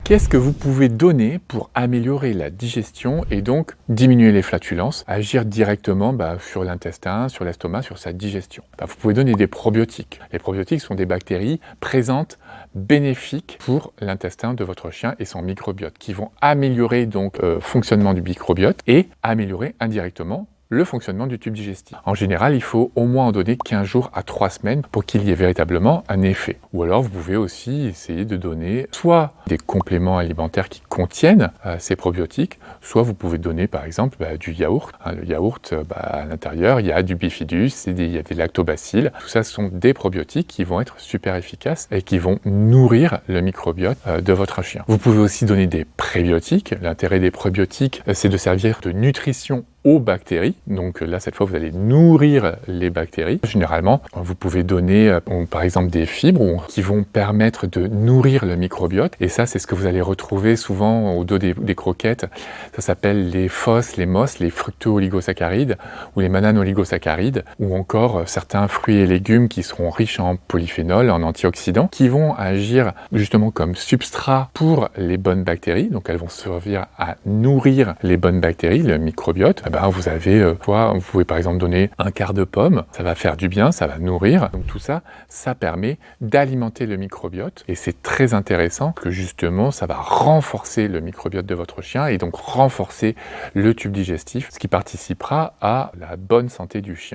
Qu'est-ce que vous pouvez donner pour améliorer la digestion et donc diminuer les flatulences, agir directement sur l'intestin, sur l'estomac, sur sa digestion? Vous pouvez donner des probiotiques. Les probiotiques sont des bactéries présentes, bénéfiques pour l'intestin de votre chien et son microbiote, qui vont améliorer donc le fonctionnement du microbiote et améliorer indirectement le fonctionnement du tube digestif. En général, il faut au moins en donner 15 jours à 3 semaines pour qu'il y ait véritablement un effet. Ou alors, vous pouvez aussi essayer de donner soit des compléments alimentaires qui contiennent ces probiotiques, soit vous pouvez donner par exemple du yaourt. Le yaourt, à l'intérieur, il y a du bifidus, il y a des lactobacilles. Tout ça, ce sont des probiotiques qui vont être super efficaces et qui vont nourrir le microbiote de votre chien. Vous pouvez aussi donner des prébiotiques. L'intérêt des probiotiques, c'est de servir de nutrition aux bactéries. Donc là, cette fois, vous allez nourrir les bactéries. Généralement, vous pouvez donner, par exemple, des fibres qui vont permettre de nourrir le microbiote. Et ça, c'est ce que vous allez retrouver souvent au dos des croquettes. Ça s'appelle les FOS, les MOS, les fructo-oligosaccharides ou les banano-oligosaccharides, ou encore certains fruits et légumes qui seront riches en polyphénol, en antioxydants, qui vont agir justement comme substrat pour les bonnes bactéries. Donc elles vont servir à nourrir les bonnes bactéries, le microbiote. Vous pouvez par exemple donner un quart de pomme, ça va faire du bien, ça va nourrir. Donc tout ça, ça permet d'alimenter le microbiote et c'est très intéressant que justement ça va renforcer le microbiote de votre chien et donc renforcer le tube digestif, ce qui participera à la bonne santé du chien.